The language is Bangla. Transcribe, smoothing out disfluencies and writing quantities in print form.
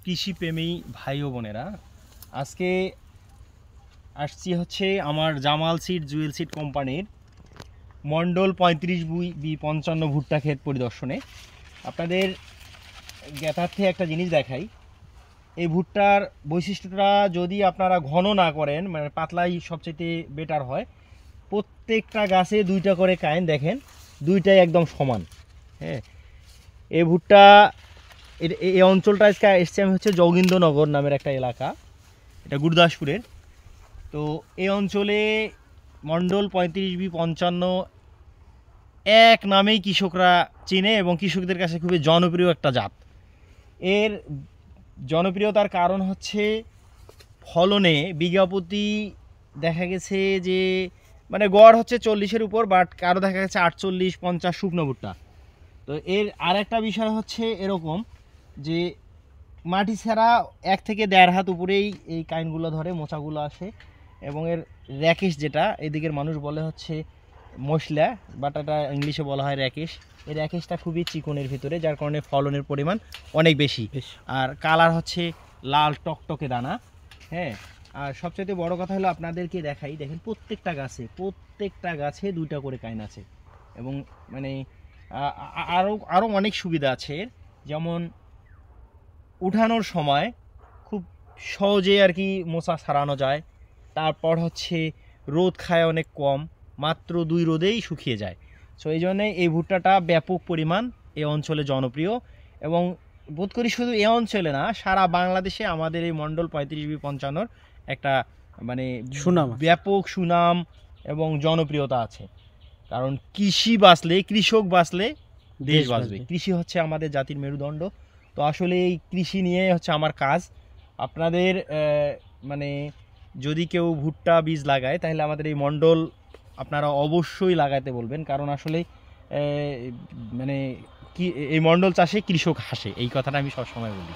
কৃষিপ্রেমী ভাই ও বোনেরা, আজকে আসছি হচ্ছে আমার জামাল সিড জুয়েল সিড কোম্পানির মন্ডল 35B55 ভুট্টা ক্ষেত পরিদর্শনে। আপনাদের জ্ঞাতার্থে একটা জিনিস দেখাই। এই ভুট্টার বৈশিষ্ট্যটা যদি আপনারা ঘন না করেন, মানে পাতলাই সবচেয়ে বেটার হয়। প্রত্যেকটা গাছে দুইটা করে কাইন দেখেন, দুইটাই একদম সমান। হ্যাঁ, এই ভুট্টা এই অঞ্চলটা আজকে এসছি আমি হচ্ছে যোগীন্দ্রনগর নামের একটা এলাকা, এটা গুরুদাসপুরের। তো এই অঞ্চলে মন্ডল 35B55 এক নামেই কৃষকরা চেনে এবং কৃষকদের কাছে খুবই জনপ্রিয় একটা জাত। এর জনপ্রিয়তার কারণ হচ্ছে ফলনে বিঘা প্রতি দেখা গেছে যে মানে গড় হচ্ছে 40-এর উপর, বাট কারো দেখা গেছে 48-50 শুকনো ভুট্টা। তো এর আর একটা বিষয় হচ্ছে এরকম যে মাটি ছাড়া 1 থেকে 1.5 হাত উপরেই এই কাইনগুলো ধরে, মোচাগুলো আসে। এবং এর র্যাকেশ, যেটা এদিকের মানুষ বলে হচ্ছে মশলা, বাট এটা ইংলিশে বলা হয় র্যাকেশ। এই র্যাকেশটা খুবই চিকনের ভিতরে, যার কারণে ফলনের পরিমাণ অনেক বেশি। আর কালার হচ্ছে লাল টকটকে দানা। হ্যাঁ, আর সবচেয়ে বড় কথা হলো আপনাদেরকে দেখাই, দেখেন প্রত্যেকটা গাছে দুইটা করে কাইন আছে। এবং মানে আরও অনেক সুবিধা আছে, যেমন উঠানোর সময় খুব সহজে আর কি মোচা ছাড়ানো যায়। তারপর হচ্ছে রোদ খায় অনেক কম, মাত্র 2 রোদেই শুকিয়ে যায়। সো এই জন্যে এই ভুট্টাটা ব্যাপক পরিমাণ এই অঞ্চলে জনপ্রিয়। এবং বোধ করি শুধু এই অঞ্চলে না, সারা বাংলাদেশে আমাদের এই মন্ডল 35B55 একটা মানে সুনাম, ব্যাপক সুনাম এবং জনপ্রিয়তা আছে। কারণ কৃষক বাঁচলে দেশ বাঁচবে। কৃষি হচ্ছে আমাদের জাতির মেরুদণ্ড। তো আসলে এই কৃষি নিয়ে হচ্ছে আমার কাজ। আপনাদের মানে যদি কেউ ভুট্টা বীজ লাগায়, তাহলে আমাদের এই মন্ডল আপনারা অবশ্যই লাগাতে বলবেন। কারণ আসলে মানে কি এই মন্ডল চাষে কৃষক হাসে, এই কথাটা আমি সবসময় বলি।